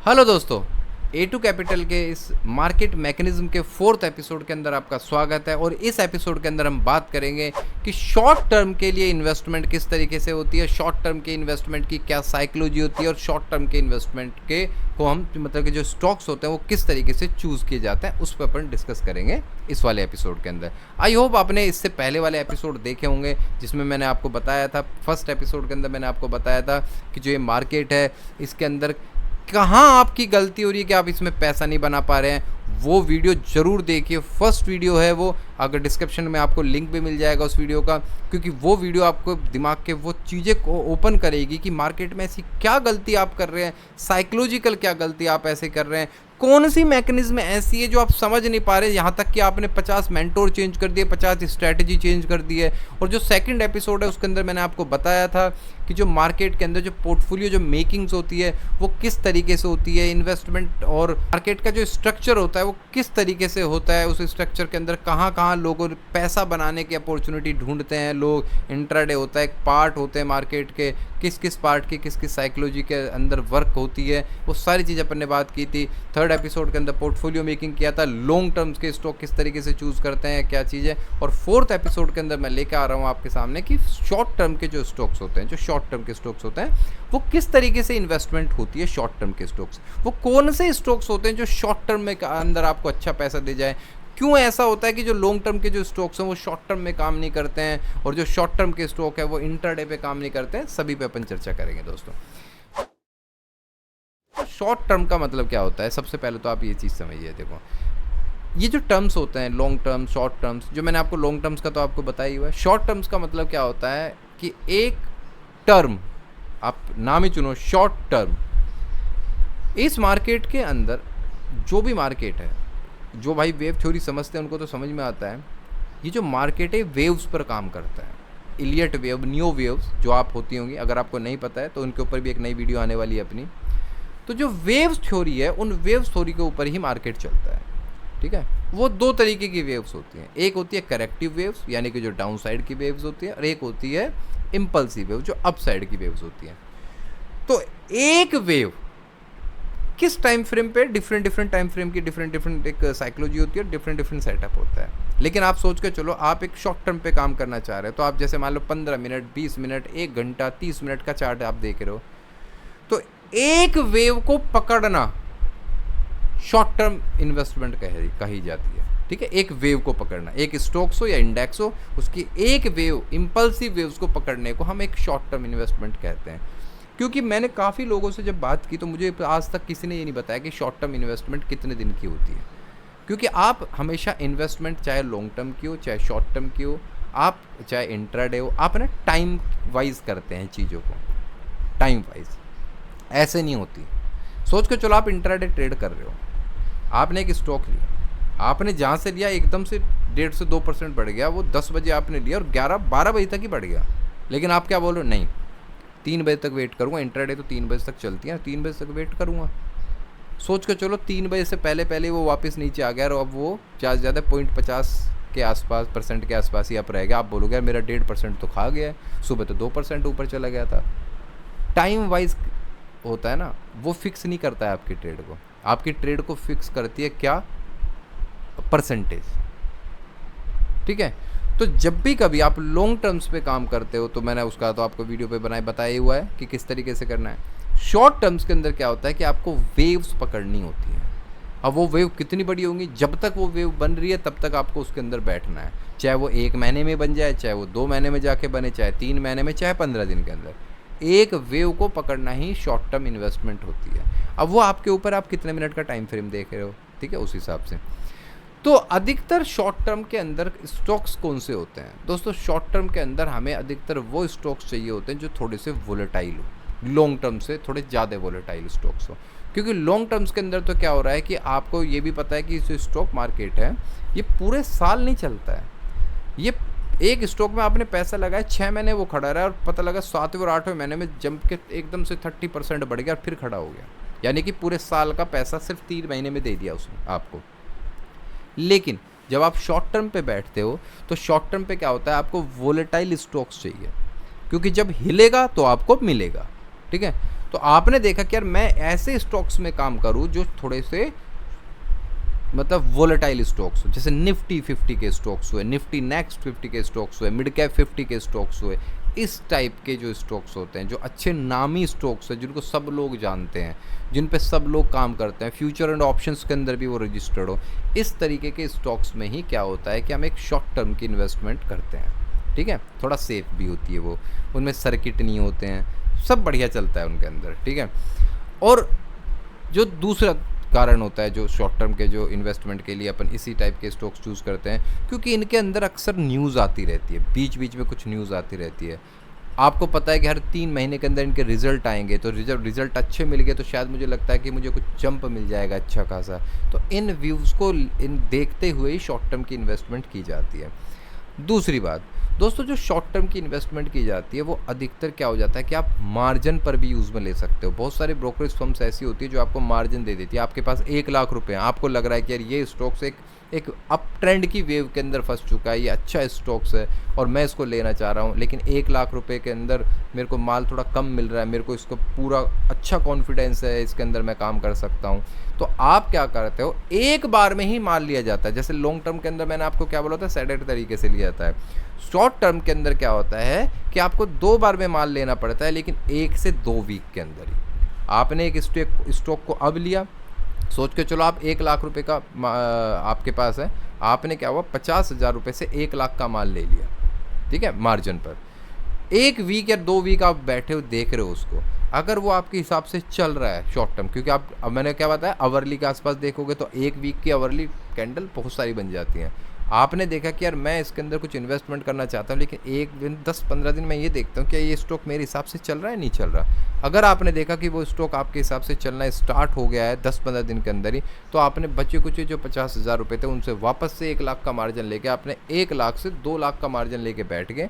Hello दोस्तों, A2 capital के इस मार्केट मैकेनिज्म के फोर्थ एपिसोड के अंदर आपका स्वागत है। और इस एपिसोड के अंदर हम बात करेंगे कि शॉर्ट टर्म के लिए इन्वेस्टमेंट किस तरीके से होती है, शॉर्ट टर्म के इन्वेस्टमेंट की क्या साइकोलॉजी होती है और शॉर्ट टर्म के इन्वेस्टमेंट के को हम मतलब कि जो स्टॉक्स होते हैं वो किस तरीके से चूज़ किए जाते हैं, उस पर अपन डिस्कस करेंगे इस वाले एपिसोड के अंदर। आई होप आपने इससे पहले वाले एपिसोड देखे होंगे जिसमें मैंने आपको बताया था, फर्स्ट एपिसोड के अंदर मैंने आपको बताया था कि जो ये मार्केट है इसके अंदर कहाँ आपकी गलती हो रही है कि आप इसमें पैसा नहीं बना पा रहे हैं। वो वीडियो ज़रूर देखिए, फर्स्ट वीडियो है वो, अगर डिस्क्रिप्शन में आपको लिंक भी मिल जाएगा उस वीडियो का, क्योंकि वो वीडियो आपको दिमाग के वो चीज़ें को ओपन करेगी कि मार्केट में ऐसी क्या गलती आप कर रहे हैं, साइकोलॉजिकल क्या गलती आप ऐसे कर रहे हैं, कौन सी मैकेनिज्म ऐसी है जो आप समझ नहीं पा रहे। यहाँ तक कि आपने 50 मेंटोर चेंज कर दिए, 50 स्ट्रैटेजी चेंज कर दी है। और जो सेकंड एपिसोड है उसके अंदर मैंने आपको बताया था कि जो मार्केट के अंदर जो पोर्टफोलियो जो मेकिंग्स होती है वो किस तरीके से होती है, इन्वेस्टमेंट और मार्केट का जो स्ट्रक्चर होता है वो किस तरीके से होता है, उस स्ट्रक्चर के अंदर कहाँ कहाँ लोगों पैसा बनाने की अपॉर्चुनिटी ढूंढते हैं लोग, इंट्राडे होता है, एक पार्ट होते हैं मार्केट के, किस किस पार्ट की किस किस साइकोलॉजी के अंदर वर्क होती है, वो सारी चीज़ अपन ने बात की थी। थर्ड एपिसोड के अंदर पोर्टफोलियो मेकिंग किया था, लॉन्ग टर्म्स के स्टॉक किस तरीके से चूज़ करते हैं, क्या चीज़ है। और फोर्थ एपिसोड के अंदर मैं लेकर आ रहा हूँ आपके सामने कि शॉर्ट टर्म के जो स्टॉक्स होते हैं, जो शॉर्ट टर्म के स्टॉक्स होते हैं वो किस तरीके से इन्वेस्टमेंट होती है। शॉर्ट टर्म के स्टॉक्स वो कौन से स्टॉक्स होते हैं जो शॉर्ट टर्म में अंदर आपको अच्छा पैसा दे जाए, क्यों ऐसा होता है कि जो लॉन्ग टर्म के जो स्टॉक्स हैं वो शॉर्ट टर्म में काम नहीं करते हैं और जो शॉर्ट टर्म के स्टॉक है वो इंट्राडे पे काम नहीं करते हैं, सभी पे अपन चर्चा करेंगे दोस्तों। शॉर्ट टर्म का मतलब क्या होता है, सबसे पहले तो आप ये चीज़ समझिए। देखो, ये जो टर्म्स होते हैं लॉन्ग टर्म शॉर्ट टर्म्स, जो मैंने आपको लॉन्ग टर्म्स का तो आपको बताया ही हुआ है। शॉर्ट टर्म्स का मतलब क्या होता है कि एक टर्म, आप नाम ही चुनो, शॉर्ट टर्म। इस मार्केट के अंदर जो भी मार्केट है, जो भाई वेव थ्योरी समझते हैं उनको तो समझ में आता है, ये जो मार्केट है वेव्स पर काम करता है। इलियट वेव, न्यू वेव्स जो आप होती होंगी, अगर आपको नहीं पता है तो उनके ऊपर भी एक नई वीडियो आने वाली है अपनी। तो जो वेव्स थ्योरी है, उन वेव्स थ्योरी के ऊपर ही मार्केट चलता है, ठीक है। वो दो तरीके की वेव्स होती हैं, एक होती है करेक्टिव वेव्स यानी कि जो डाउन साइड की वेव्स होती है, और एक होती है इम्पल्सिव वेव जो अप साइड की वेव्स होती है। तो एक वेव किस टाइम फ्रेम पे, डिफरेंट टाइम फ्रेम की डिफरेंट एक साइकोलॉजी होती है, डिफरेंट सेटअप होता है। लेकिन आप सोच के चलो, आप एक शॉर्ट टर्म पे काम करना चाह रहे हो, तो आप जैसे मान लो 15 मिनट, 20 मिनट, 1 घंटा, 30 मिनट का चार्ट आप देख रहे हो, तो एक वेव को पकड़ना शॉर्ट टर्म इन्वेस्टमेंट कही जाती है, ठीक है। एक वेव को पकड़ना, एक स्टॉक्स हो या इंडेक्स हो, उसकी एक वेव, इम्पल्सिव वेव्स को पकड़ने को हम एक शॉर्ट टर्म इन्वेस्टमेंट कहते हैं। क्योंकि मैंने काफ़ी लोगों से जब बात की तो मुझे आज तक किसी ने ये नहीं बताया कि शॉर्ट टर्म इन्वेस्टमेंट कितने दिन की होती है। क्योंकि आप हमेशा इन्वेस्टमेंट चाहे लॉन्ग टर्म की हो चाहे शॉर्ट टर्म की हो, आप चाहे इंट्राडे हो, आप ना टाइम वाइज करते हैं चीज़ों को, टाइम वाइज। ऐसे नहीं होती। सोच के चलो, आप इंट्राडे ट्रेड कर रहे हो, आपने एक स्टॉक लिया, आपने जहाँ से लिया एकदम से 1.5 से 2% बढ़ गया, वो 10 बजे आपने लिया और 11-12 बजे तक ही बढ़ गया। लेकिन आप क्या बोल रहे हो, नहीं 3 बजे तक वेट करूँगा, इंट्राडे तो 3 बजे तक चलती है, 3 बजे तक वेट करूँगा। सोच के चलो 3 बजे से पहले वो वापस नीचे आ गया और अब वो ज़्यादा से ज़्यादा 0.50 के आसपास % के आसपास ही आप रह गया। आप बोलोगे यार मेरा 1.5% तो खा गया है, सुबह तो 2% ऊपर चला गया था। टाइम वाइज होता है ना, वो फिक्स नहीं करता है आपकी ट्रेड को, आपकी ट्रेड को फिक्स करती है क्या, परसेंटेज, ठीक है। तो जब भी कभी आप लॉन्ग टर्म्स पे काम करते हो, तो मैंने उसका तो आपको वीडियो पे बताया ही हुआ है कि किस तरीके से करना है। शॉर्ट टर्म्स के अंदर क्या होता है कि आपको वेव्स पकड़नी होती हैं। अब वो वेव कितनी बड़ी होंगी, जब तक वो वेव बन रही है तब तक आपको उसके अंदर बैठना है, चाहे वो 1 महीने में बन जाए, चाहे वो 2 महीने में जाके बने, चाहे 3 महीने में, चाहे 15 दिन के अंदर। एक वेव को पकड़ना ही शॉर्ट टर्म इन्वेस्टमेंट होती है। अब वो आपके ऊपर, आप कितने मिनट का टाइम फ्रेम देख रहे हो, ठीक है, उस हिसाब से। तो अधिकतर शॉर्ट टर्म के अंदर स्टॉक्स कौन से होते हैं दोस्तों? शॉर्ट टर्म के अंदर हमें अधिकतर वो स्टॉक्स चाहिए होते हैं जो थोड़े से वोलेटाइल हो, लॉन्ग टर्म से थोड़े ज़्यादा वोलेटाइल स्टॉक्स हो। क्योंकि लॉन्ग टर्म्स के अंदर तो क्या हो रहा है कि आपको ये भी पता है कि जो स्टॉक मार्केट है ये पूरे साल नहीं चलता है। ये एक स्टॉक में आपने पैसा लगाया, 6 महीने वो खड़ा रहा और पता लगा 7वें और 8वें महीने में जंप के एकदम से 30% बढ़ गया और फिर खड़ा हो गया, यानी कि पूरे साल का पैसा सिर्फ 3 महीने में दे दिया उसने आपको। लेकिन जब आप शॉर्ट टर्म पे बैठते हो तो शॉर्ट टर्म पे क्या होता है, आपको वोलेटाइल स्टॉक्स चाहिए, क्योंकि जब हिलेगा तो आपको मिलेगा, ठीक है। तो आपने देखा कि यार मैं ऐसे स्टॉक्स में काम करूँ जो थोड़े से मतलब वोलेटाइल स्टॉक्स हो, जैसे निफ्टी 50 के स्टॉक्स हुए, निफ्टी नेक्स्ट 50 के स्टॉक्स हुए, मिड कैप 50 के स्टॉक्स हुए, इस टाइप के जो स्टॉक्स होते हैं, जो अच्छे नामी स्टॉक्स हैं, जिनको सब लोग जानते हैं, जिन पे सब लोग काम करते हैं, फ्यूचर एंड ऑप्शंस के अंदर भी वो रजिस्टर्ड हो, इस तरीके के स्टॉक्स में ही क्या होता है कि हम एक शॉर्ट टर्म की इन्वेस्टमेंट करते हैं। ठीक है, थोड़ा सेफ भी होती है वो, उनमें सर्किट नहीं होते हैं, सब बढ़िया चलता है उनके अंदर। ठीक है, और जो दूसरा कारण होता है जो शॉर्ट टर्म के जो इन्वेस्टमेंट के लिए अपन इसी टाइप के स्टॉक्स चूज़ करते हैं, क्योंकि इनके अंदर अक्सर न्यूज़ आती रहती है, बीच बीच में कुछ न्यूज़ आती रहती है। आपको पता है कि हर 3 महीने के अंदर इनके रिजल्ट आएंगे, तो रिजल्ट अच्छे मिल गए तो शायद मुझे लगता है कि मुझे कुछ जंप मिल जाएगा अच्छा खासा। तो इन व्यूज़ को इन देखते हुए ही शॉर्ट टर्म की इन्वेस्टमेंट की जाती है। दूसरी बात दोस्तों, जो शॉर्ट टर्म की इन्वेस्टमेंट की जाती है वो अधिकतर क्या हो जाता है कि आप मार्जिन पर भी यूज़ में ले सकते हो। बहुत सारे ब्रोकरेज फर्म्स ऐसी होती है जो आपको मार्जिन दे देती है। आपके पास 1 लाख रुपए हैं, आपको लग रहा है कि यार ये स्टॉक्स एक अप ट्रेंड की वेव के अंदर फंस चुका है, ये अच्छा स्टॉक्स है और मैं इसको लेना चाह रहा हूँ, लेकिन 1 लाख रुपए के अंदर मेरे को माल थोड़ा कम मिल रहा है, मेरे को इसको पूरा अच्छा कॉन्फिडेंस है, इसके अंदर मैं काम कर सकता हूँ। तो आप क्या करते हो, एक बार में ही माल लिया जाता है। जैसे लॉन्ग टर्म के अंदर मैंने आपको क्या बोला था, सेडेड तरीके से लिया जाता है। शॉर्ट टर्म के अंदर क्या होता है कि आपको 2 बार में माल लेना पड़ता है, लेकिन 1 से 2 वीक के अंदर ही। आपने एक स्टॉक को अब लिया, सोच के चलो आप 1 लाख रुपए का आपके पास है, आपने क्या हुआ 50,000 रुपये से 1 लाख का माल ले लिया। ठीक है, मार्जिन पर 1 वीक या 2 वीक आप बैठे हो देख रहे हो उसको, अगर वो आपके हिसाब से चल रहा है शॉर्ट टर्म, क्योंकि आप अब मैंने क्या बताया आवरली के आसपास देखोगे तो 1 वीक की आवरली कैंडल बहुत सारी बन जाती हैं। आपने देखा कि यार मैं इसके अंदर कुछ इन्वेस्टमेंट करना चाहता हूँ, लेकिन 1 दिन 10-15 दिन मैं ये देखता हूँ कि ये स्टॉक मेरे हिसाब से चल रहा है नहीं चल रहा। अगर आपने देखा कि वो स्टॉक आपके हिसाब से चलना स्टार्ट हो गया है 10-15 दिन के अंदर ही, तो आपने बचे कुछ जो 50,000 रुपये थे उनसे वापस से 1 लाख का मार्जिन लेके आपने 1 लाख से 2 लाख का मार्जिन लेके बैठ गए।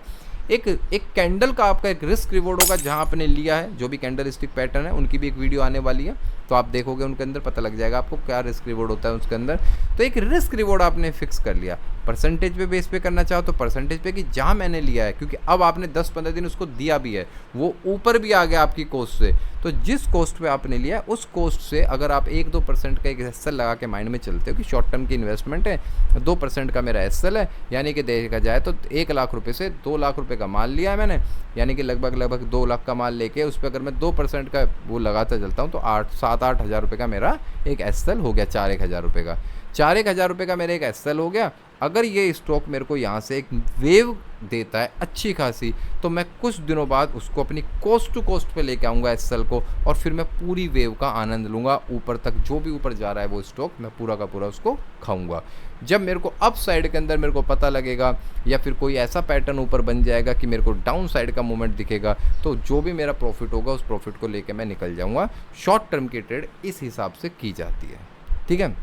एक कैंडल का आपका एक रिस्क रिवॉर्ड होगा जहां आपने लिया है, जो भी कैंडल स्टिक पैटर्न है उनकी भी एक वीडियो आने वाली है, तो आप देखोगे उनके अंदर पता लग जाएगा आपको क्या रिस्क रिवॉर्ड होता है उसके अंदर। तो एक रिस्क रिवॉर्ड आपने फिक्स कर लिया, परसेंटेज पे बेस पे करना चाहो तो परसेंटेज पे कि जहाँ मैंने लिया है, क्योंकि अब आपने 10-15 दिन उसको दिया भी है, वो ऊपर भी आ गया आपकी कोस्ट से, तो जिस कोस्ट पे आपने लिया है उस कोस्ट से अगर आप 1-2% का एक एसएल लगा के माइंड में चलते हो कि शॉर्ट टर्म की इन्वेस्टमेंट है, 2% का मेरा एसएल है, यानी कि देखा जाए तो 1 लाख रुपये से 2 लाख रुपये का माल लिया है मैंने, यानी कि लगभग 2 लाख का माल लेके उस पर अगर मैं 2% का वो लगाता चलता हूँ तो 7-8 हज़ार रुपये का मेरा एक एसएल हो गया, 4-1 हज़ार रुपये का 4-1 हज़ार रुपये का मेरा एक एसएल हो गया। अगर ये स्टॉक मेरे को यहाँ से एक वेव देता है अच्छी खासी, तो मैं कुछ दिनों बाद उसको अपनी कोस्ट टू कोस्ट पे लेके आऊँगा एसएल को, और फिर मैं पूरी वेव का आनंद लूँगा, ऊपर तक जो भी ऊपर जा रहा है वो स्टॉक मैं पूरा का पूरा उसको खाऊंगा। जब मेरे को अप साइड के अंदर मेरे को पता लगेगा या फिर कोई ऐसा पैटर्न ऊपर बन जाएगा कि मेरे को डाउन साइड का मूवमेंट दिखेगा, तो जो भी मेरा प्रॉफिट होगा उस प्रॉफिट को लेके मैं निकल जाऊँगा। शॉर्ट टर्म की ट्रेड इस हिसाब से की जाती है। ठीक है,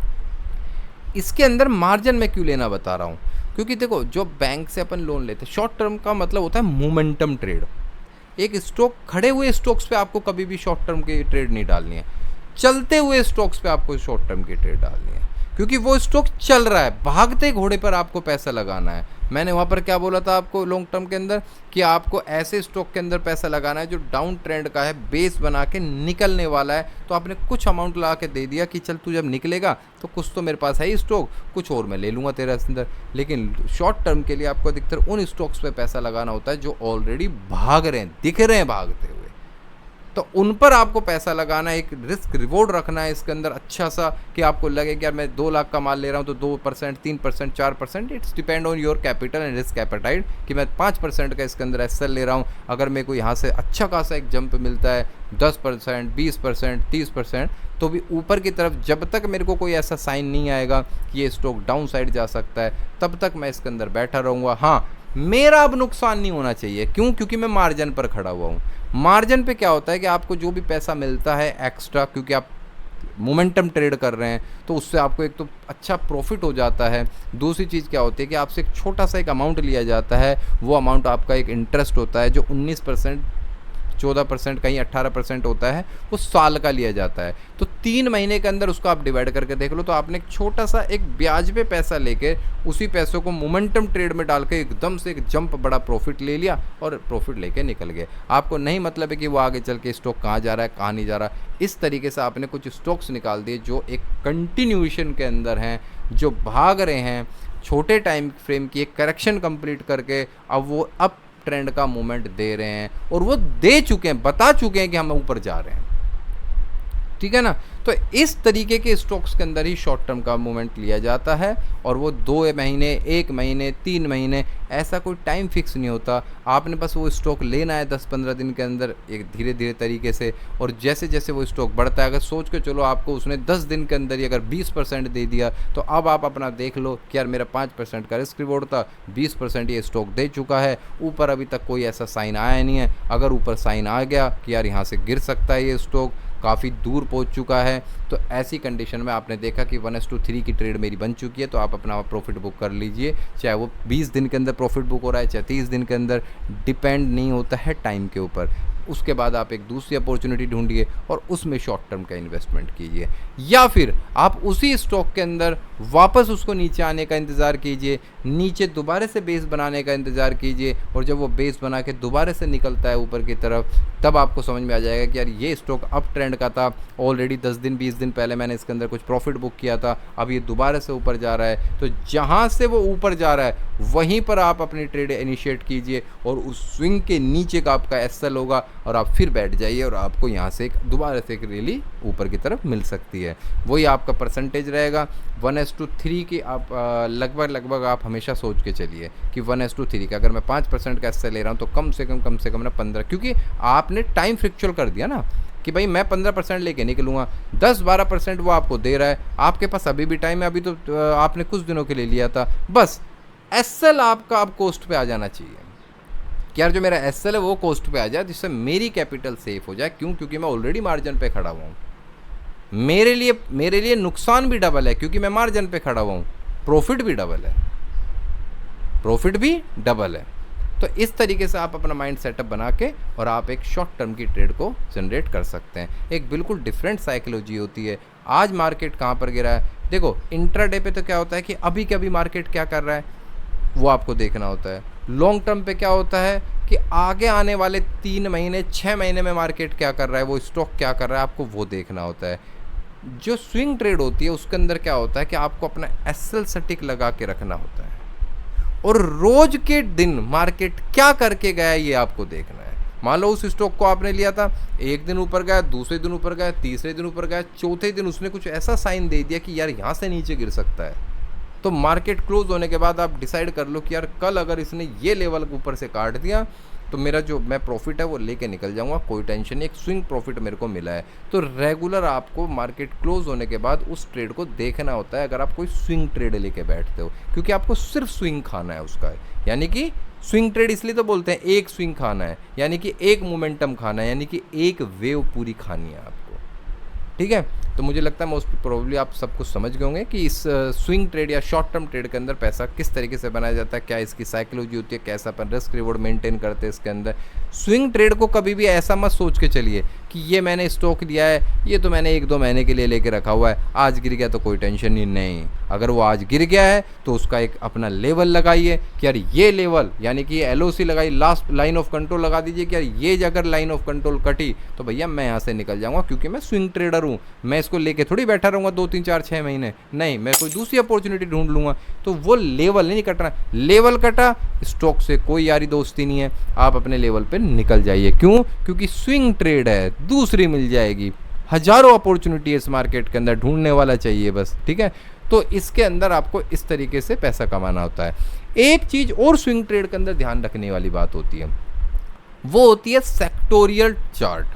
इसके अंदर मार्जिन मैं क्यों लेना बता रहा हूँ, क्योंकि देखो जो बैंक से अपन लोन लेते हैं, शॉर्ट टर्म का मतलब होता है मोमेंटम ट्रेड। एक स्टॉक, खड़े हुए स्टॉक्स पे आपको कभी भी शॉर्ट टर्म की ट्रेड नहीं डालनी है, चलते हुए स्टॉक्स पे आपको शॉर्ट टर्म की ट्रेड डालनी है, क्योंकि वो स्टॉक चल रहा है, भागते घोड़े पर आपको पैसा लगाना है। मैंने वहाँ पर क्या बोला था आपको लॉन्ग टर्म के अंदर कि आपको ऐसे स्टॉक के अंदर पैसा लगाना है जो डाउन ट्रेंड का है, बेस बना के निकलने वाला है। तो आपने कुछ अमाउंट लगा के दे दिया कि चल तू जब निकलेगा तो कुछ तो मेरे पास है ही स्टॉक, कुछ और मैं ले लूँगा तेरे अंदर। लेकिन शॉर्ट टर्म के लिए आपको अधिकतर उन स्टॉक्स पे पैसा लगाना होता है जो ऑलरेडी भाग रहे हैं, दिख रहे हैं भागते हुए, तो उन पर आपको पैसा लगाना है, एक रिस्क रिवॉर्ड रखना है इसके अंदर अच्छा सा, कि आपको लगे कि यार मैं 2 लाख का माल ले रहा हूँ तो 2%, 3%, 4%, it's depend on your capital and risk appetite, कि मैं 5% का इसके अंदर एसएल ले रहा हूँ। अगर मेरे को यहाँ से अच्छा खासा एक जंप मिलता है 10%, 20%, 30%, तो भी ऊपर की तरफ जब तक मेरे को कोई ऐसा साइन नहीं आएगा कि ये स्टॉक डाउन साइड जा सकता है, तब तक मैं इसके अंदर बैठा रहूँगा। हाँ, मेरा अब नुकसान नहीं होना चाहिए, क्यों? क्योंकि मैं मार्जिन पर खड़ा हुआ हूँ। मार्जिन पे क्या होता है कि आपको जो भी पैसा मिलता है एक्स्ट्रा, क्योंकि आप मोमेंटम ट्रेड कर रहे हैं, तो उससे आपको एक तो अच्छा प्रॉफिट हो जाता है। दूसरी चीज़ क्या होती है कि आपसे एक छोटा सा एक अमाउंट लिया जाता है, वो अमाउंट आपका एक इंटरेस्ट होता है जो 19% 14%, कहीं 18% होता है, वो साल का लिया जाता है। तो 3 महीने के अंदर उसको आप डिवाइड करके देख लो, तो आपने एक छोटा सा एक ब्याज पे पैसा लेके उसी पैसों को मोमेंटम ट्रेड में डाल के एकदम से एक जंप बड़ा प्रॉफिट ले लिया और प्रॉफिट लेके निकल गए। आपको नहीं मतलब है कि वो आगे चल के स्टॉक कहाँ जा रहा है, कहाँ नहीं जा रहा। इस तरीके से आपने कुछ स्टॉक्स निकाल दिए जो एक कंटिन्यूएशन के अंदर हैं, जो भाग रहे हैं, छोटे टाइम फ्रेम की एक करेक्शन कंप्लीट करके अब वो अप ट्रेंड का मूवमेंट दे रहे हैं, और वो दे चुके हैं, बता चुके हैं कि हम ऊपर जा रहे हैं। ठीक है ना। तो इस तरीके के स्टॉक्स के अंदर ही शॉर्ट टर्म का मूवमेंट लिया जाता है, और वो 2 महीने, 1 महीने, 3 महीने, ऐसा कोई टाइम फिक्स नहीं होता। आपने बस वो स्टॉक लेना है 10-15 दिन के अंदर एक धीरे धीरे तरीके से, और जैसे जैसे वो स्टॉक बढ़ता है, अगर सोच के चलो आपको उसने 10 दिन के अंदर ही अगर 20% दे दिया, तो अब आप अपना देख लो कि यार मेरा 5% का रिस्क रिवॉर्ड था, 20% ये स्टॉक दे चुका है, ऊपर अभी तक कोई ऐसा साइन आया नहीं है। अगर ऊपर साइन आ गया कि यार यहाँ से गिर सकता है ये स्टॉक, काफ़ी दूर पहुंच चुका है, तो ऐसी कंडीशन में आपने देखा कि 1:3 की ट्रेड मेरी बन चुकी है, तो आप अपना प्रॉफिट बुक कर लीजिए। चाहे वो 20 दिन के अंदर प्रॉफिट बुक हो रहा है, चाहे 30 दिन के अंदर, डिपेंड नहीं होता है टाइम के ऊपर। उसके बाद आप एक दूसरी अपॉर्चुनिटी ढूंढिए और उसमें शॉर्ट टर्म का इन्वेस्टमेंट कीजिए, या फिर आप उसी स्टॉक के अंदर वापस उसको नीचे आने का इंतज़ार कीजिए, नीचे दोबारा से बेस बनाने का इंतज़ार कीजिए, और जब वो बेस बना के दोबारा से निकलता है ऊपर की तरफ, तब आपको समझ में आ जाएगा कि यार ये स्टॉक अप ट्रेंड का था, ऑलरेडी 10 दिन 20 दिन पहले मैंने इसके अंदर कुछ प्रॉफिट बुक किया था, अब ये दोबारा से ऊपर जा रहा है। तो जहाँ से वो ऊपर जा रहा है वहीं पर आप अपनी ट्रेड इनिशिएट कीजिए, और उस स्विंग के नीचे का आपका एसएल होगा, और आप फिर बैठ जाइए, और आपको यहाँ से दोबारा से एक रैली ऊपर की तरफ मिल सकती है। वही आपका परसेंटेज रहेगा 1:3 की। आप लगभग आप हमेशा सोच के चलिए कि 1:3 का अगर मैं 5% का एसएल ले रहा हूँ, तो कम से कम ना 15, क्योंकि आपने टाइम फ्रिक्चुअल कर दिया ना कि भाई मैं 15% लेके निकलूँगा, 10-12% वो आपको दे रहा है, आपके पास अभी भी टाइम है, अभी तो आपने कुछ दिनों के लिए लिया था, बस एसएल आपका अब कोस्ट पे आ जाना चाहिए कि यार जो मेरा एसएल है वो कोस्ट पे आ जाए, जिससे मेरी कैपिटल सेफ हो जाए। क्यों? क्योंकि मैं ऑलरेडी मार्जिन पे खड़ा हुआ हूँ। मेरे लिए नुकसान भी डबल है, क्योंकि मैं मार्जिन पे खड़ा हुआ हूँ, प्रॉफिट भी डबल है। तो इस तरीके से आप अपना माइंड सेटअप बना के और आप एक शॉर्ट टर्म की ट्रेड को जनरेट कर सकते हैं। एक बिल्कुल डिफरेंट साइकोलॉजी होती है। आज मार्केट कहाँ पर गिरा है, देखो इंट्राडे पे तो क्या होता है कि अभी के अभी मार्केट क्या कर रहा है वो आपको देखना होता है। लॉन्ग टर्म पे क्या होता है कि आगे आने वाले 3 महीने 6 महीने में मार्केट क्या कर रहा है, वो स्टॉक क्या कर रहा है, आपको वो देखना होता है। जो स्विंग ट्रेड होती है उसके अंदर क्या होता है कि आपको अपना एसएल सटिक लगा के रखना होता है, और रोज के दिन मार्केट क्या करके गया है ये आपको देखना है। मान लो उस स्टॉक को आपने लिया था, एक दिन ऊपर गया, दूसरे दिन ऊपर गया, तीसरे दिन ऊपर गया, चौथे दिन उसने कुछ ऐसा साइन दे दिया कि यार यहाँ से नीचे गिर सकता है, तो मार्केट क्लोज होने के बाद आप डिसाइड कर लो कि यार कल अगर इसने ये लेवल ऊपर से काट दिया तो मेरा जो मैं प्रॉफिट है वो लेके निकल जाऊंगा, कोई टेंशन नहीं, एक स्विंग प्रॉफिट मेरे को मिला है। तो रेगुलर आपको मार्केट क्लोज होने के बाद उस ट्रेड को देखना होता है, अगर आप कोई स्विंग ट्रेड लेके बैठते हो, क्योंकि आपको सिर्फ स्विंग खाना है उसका, यानी कि स्विंग ट्रेड इसलिए तो बोलते हैं एक स्विंग खाना है, यानी कि एक मोमेंटम खाना है, यानी कि एक वेव पूरी खानी है आपको। ठीक है, तो मुझे लगता है मोस्ट प्रोबेबली आप सब कुछ समझ गए होंगे कि इस स्विंग ट्रेड या शॉर्ट टर्म ट्रेड के अंदर पैसा किस तरीके से बनाया जाता है, क्या इसकी साइकोलॉजी होती है, कैसा अपन रिस्क रिवॉर्ड मेंटेन करते हैं इसके अंदर। स्विंग ट्रेड को कभी भी ऐसा मत सोच के चलिए कि ये मैंने स्टॉक लिया है, ये तो मैंने 1-2 महीने के लिए लेके रखा हुआ है, आज गिर गया तो कोई टेंशन ही नहीं। अगर वो आज गिर गया है तो उसका एक अपना लेवल लगाइए कि यार ये लेवल, यानी कि LOC लगाई, लास्ट लाइन ऑफ कंट्रोल लगा दीजिए कि यार ये अगर लाइन ऑफ कंट्रोल कटी तो भैया मैं यहाँ से निकल जाऊँगा, क्योंकि मैं स्विंग ट्रेडर हूँ, मैं इसको लेके थोड़ी बैठा रहूँगा 2-3-4-6 महीने, नहीं, मैं कोई दूसरी अपॉर्चुनिटी ढूंढ लूँगा। तो वो लेवल नहीं कटना, लेवल कटा स्टॉक से कोई यारी दोस्ती नहीं है, आप अपने लेवल पे निकल जाइए। क्यों? क्योंकि स्विंग ट्रेड है, दूसरी मिल जाएगी, हजारों अपॉर्चुनिटी इस मार्केट के अंदर, ढूंढने वाला चाहिए बस। ठीक है, तो इसके अंदर आपको इस तरीके से पैसा कमाना होता है। एक चीज और स्विंग ट्रेड के अंदर ध्यान रखने वाली बात होती है, वो होती है सेक्टोरियल चार्ट।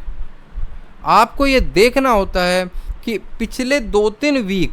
आपको ये देखना होता है कि पिछले 2-3 वीक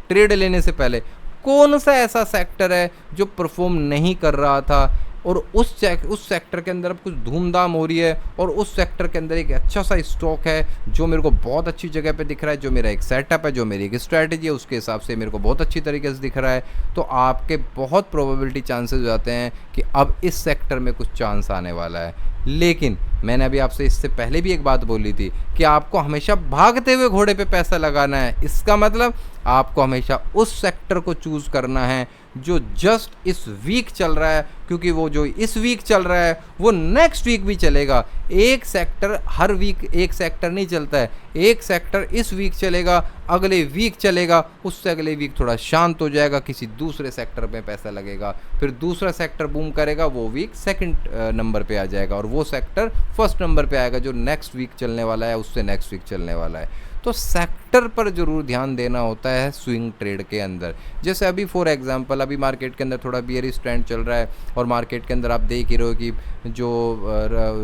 ट्रेड लेने से पहले कौन सा ऐसा सेक्टर है जो परफॉर्म नहीं कर रहा था, और उस सेक्टर के अंदर अब कुछ धूमधाम हो रही है, और उस सेक्टर के अंदर एक अच्छा सा स्टॉक है जो मेरे को बहुत अच्छी जगह पे दिख रहा है, जो मेरा एक सेटअप है, जो मेरी एक स्ट्रैटेजी है, उसके हिसाब से मेरे को बहुत अच्छी तरीके से दिख रहा है, तो आपके बहुत प्रोबेबिलिटी चांसेस हो जाते हैं कि अब इस सेक्टर में कुछ चांस आने वाला है। लेकिन मैंने अभी आपसे इससे पहले भी एक बात बोली थी कि आपको हमेशा भागते हुए घोड़े पे पैसा लगाना है। इसका मतलब आपको हमेशा उस सेक्टर को चूज़ करना है जो जस्ट इस वीक चल रहा है, क्योंकि वो जो इस वीक चल रहा है वो नेक्स्ट वीक भी चलेगा। एक सेक्टर हर वीक एक सेक्टर नहीं चलता है, एक सेक्टर इस वीक चलेगा, अगले वीक चलेगा, उससे अगले वीक थोड़ा शांत हो जाएगा, किसी दूसरे सेक्टर में पैसा लगेगा, फिर दूसरा सेक्टर बूम करेगा, वो वीक सेकंड नंबर पे आ जाएगा और वो सेक्टर फर्स्ट नंबर पे आएगा जो नेक्स्ट वीक चलने वाला है, उससे नेक्स्ट वीक चलने वाला है। तो सेक्टर पर ज़रूर ध्यान देना होता है स्विंग ट्रेड के अंदर। जैसे अभी फॉर एग्जांपल अभी मार्केट के अंदर थोड़ा बियरिश ट्रेंड चल रहा है और मार्केट के अंदर आप देख ही रहे हो कि जो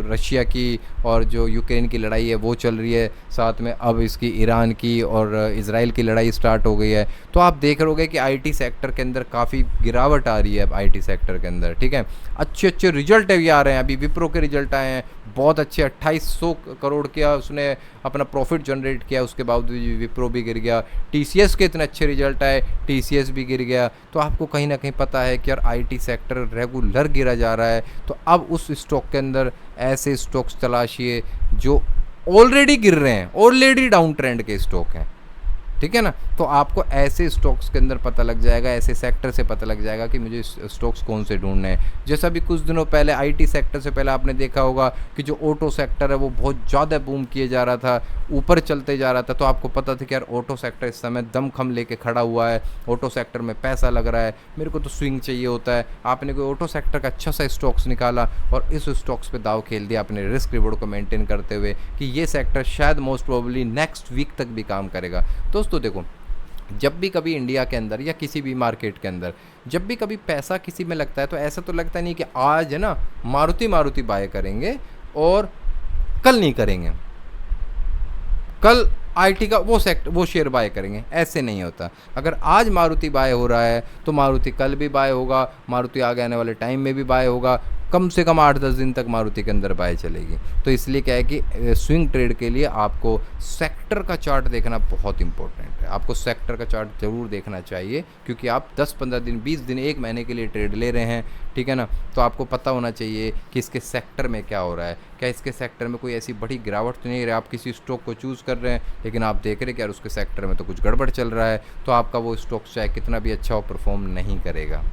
रशिया की और जो यूक्रेन की लड़ाई है वो चल रही है, साथ में अब इसकी ईरान की और इजराइल की लड़ाई स्टार्ट हो गई है। तो आप देख रहोगे कि आईटी सेक्टर के अंदर काफ़ी गिरावट आ रही है अब आईटी सेक्टर के अंदर, ठीक है। अच्छे अच्छे रिजल्ट भी आ रहे हैं, अभी विप्रो के रिजल्ट आए हैं बहुत अच्छे, 2800 करोड़ का उसने अपना प्रॉफिट जनरेट किया, उसके बावजूद विप्रो भी गिर गया। टीसीएस के इतने अच्छे रिजल्ट आए, टीसीएस भी गिर गया। तो आपको कहीं ना कहीं पता है कि यार आईटी सेक्टर रेगुलर गिरा जा रहा है, तो अब उस स्टॉक के अंदर ऐसे स्टॉक्स तलाशिए जो ऑलरेडी गिर रहे हैं, ऑलरेडी डाउन ट्रेंड के स्टॉक हैं, ठीक है ना। तो आपको ऐसे स्टॉक्स के अंदर पता लग जाएगा, ऐसे सेक्टर से पता लग जाएगा कि मुझे स्टॉक्स कौन से ढूंढने हैं। जैसा भी कुछ दिनों पहले आईटी सेक्टर से पहले आपने देखा होगा कि जो ऑटो सेक्टर है वो बहुत ज़्यादा बूम किए जा रहा था, ऊपर चलते जा रहा था। तो आपको पता था कि यार ऑटो सेक्टर इस समय दमखम लेके खड़ा हुआ है, ऑटो सेक्टर में पैसा लग रहा है, मेरे को तो स्विंग चाहिए होता है। आपने कोई ऑटो सेक्टर का अच्छा सा स्टॉक्स निकाला और इस स्टॉक्स पे दाव खेल दिया अपने रिस्क रिवॉर्ड को मेंटेन करते हुए कि ये सेक्टर शायद मोस्ट प्रोबेबली नेक्स्ट वीक तक भी काम करेगा। दोस्तों देखो, जब भी कभी इंडिया के अंदर या किसी भी मार्केट के अंदर जब भी कभी पैसा किसी में लगता है तो ऐसा तो लगता नहीं कि आज है ना मारुति बाय करेंगे और कल नहीं करेंगे, कल आईटी का वो शेयर बाय करेंगे, ऐसे नहीं होता। अगर आज मारुति बाय हो रहा है तो मारुति कल भी बाय होगा, मारुति आगे आने वाले टाइम में भी बाय होगा, कम से कम 8-10 दिन तक मारुति के अंदर बाय चलेगी। तो इसलिए क्या है कि स्विंग ट्रेड के लिए आपको सेक्टर का चार्ट देखना बहुत इंपॉर्टेंट है। आपको सेक्टर का चार्ट ज़रूर देखना चाहिए, क्योंकि आप 10-15 दिन 20 दिन 1 महीने के लिए ट्रेड ले रहे हैं, ठीक है ना। तो आपको पता होना चाहिए कि इसके सेक्टर में क्या हो रहा है, क्या इसके सेक्टर में कोई ऐसी बड़ी गिरावट तो नहीं रही। आप किसी स्टॉक को चूज़ कर रहे हैं लेकिन आप देख रहे हैं कि यार उसके सेक्टर में तो कुछ गड़बड़ चल रहा है, तो आपका वो स्टॉक चाहे कितना भी अच्छा हो परफॉर्म नहीं करेगा।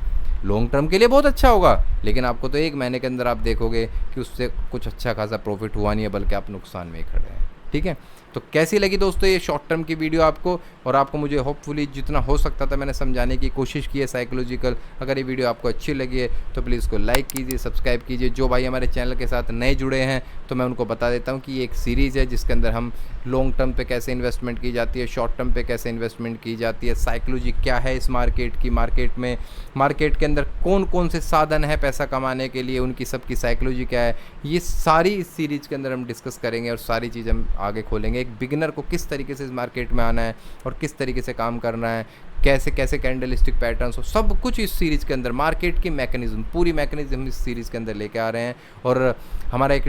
लॉन्ग टर्म के लिए बहुत अच्छा होगा, लेकिन आपको तो 1 महीने के अंदर आप देखोगे कि उससे कुछ अच्छा खासा प्रॉफिट हुआ नहीं है, बल्कि आप नुकसान में ही खड़े हैं, ठीक है। तो कैसी लगी दोस्तों ये शॉर्ट टर्म की वीडियो आपको, और आपको मुझे होपफुली जितना हो सकता था मैंने समझाने की कोशिश की है साइकोलॉजिकल। अगर ये वीडियो आपको अच्छी लगी है तो प्लीज़ इसको लाइक कीजिए, सब्सक्राइब कीजिए। जो भाई हमारे चैनल के साथ नए जुड़े हैं तो मैं उनको बता देता हूँ कि ये एक सीरीज़ है जिसके अंदर हम लॉन्ग टर्म पे कैसे इन्वेस्टमेंट की जाती है, शॉर्ट टर्म पे कैसे इन्वेस्टमेंट की जाती है, साइकोलॉजी क्या है इस मार्केट की, मार्केट के अंदर कौन कौन से साधन है पैसा कमाने के लिए, उनकी सबकी साइकोलॉजी क्या है, ये सारी इस सीरीज़ के अंदर हम डिस्कस करेंगे और सारी चीज़ हम आगे खोलेंगे। एक बिगिनर को किस तरीके से इस मार्केट में आना है और किस तरीके से काम करना है, कैसे कैसे कैंडलस्टिक पैटर्न्स हो, सब कुछ इस सीरीज़ के अंदर मार्केट की मैकेनिज्म, पूरी मैकेनिज्म इस सीरीज़ के अंदर लेके आ रहे हैं। और हमारा एक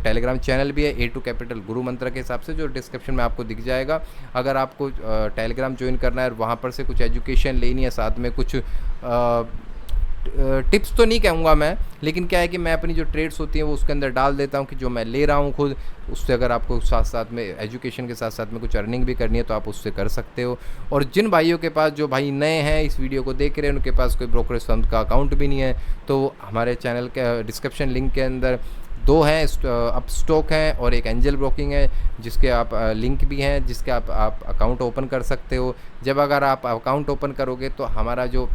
टेलीग्राम चैनल भी है A2 कैपिटल गुरु मंत्र के हिसाब से, जो डिस्क्रिप्शन में आपको दिख जाएगा। अगर आपको टेलीग्राम ज्वाइन करना है और वहाँ पर से कुछ एजुकेशन लेनी है, साथ में कुछ टिप्स तो नहीं कहूँगा मैं, लेकिन क्या है कि मैं अपनी जो ट्रेड्स होती हैं वो उसके अंदर डाल देता हूँ कि जो मैं ले रहा हूँ खुद, उससे अगर आपको साथ साथ में एजुकेशन के साथ साथ में कुछ अर्निंग भी करनी है तो आप उससे कर सकते हो। और जिन भाइयों के पास, जो भाई नए हैं इस वीडियो को देख रहे हैं, उनके पास कोई ब्रोकरेज फर्म का अकाउंट भी नहीं है, तो हमारे चैनल के डिस्क्रिप्शन लिंक के अंदर 2 हैं, अप स्टॉक हैं और एक एंजल ब्रोकिंग है, जिसके आप लिंक भी हैं, जिसके आप अकाउंट ओपन कर सकते हो। जब अगर आप अकाउंट ओपन करोगे तो हमारा जो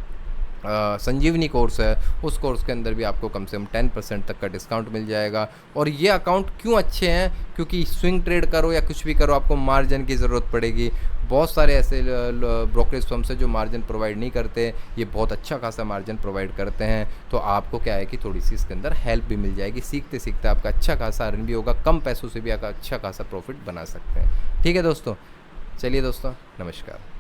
संजीवनी कोर्स है उस कोर्स के अंदर भी आपको कम से कम 10% तक का डिस्काउंट मिल जाएगा। और ये अकाउंट क्यों अच्छे हैं, क्योंकि स्विंग ट्रेड करो या कुछ भी करो आपको मार्जिन की ज़रूरत पड़ेगी। बहुत सारे ऐसे ब्रोकरेज फर्म्स हैं जो मार्जिन प्रोवाइड नहीं करते, ये बहुत अच्छा खासा मार्जिन प्रोवाइड करते हैं। तो आपको क्या है कि थोड़ी सी इसके अंदर हेल्प भी मिल जाएगी, सीखते सीखते आपका अच्छा खासा अर्न भी होगा, कम पैसों से भी आपका अच्छा खासा प्रॉफिट बना सकते हैं। ठीक है दोस्तों, चलिए दोस्तों, नमस्कार।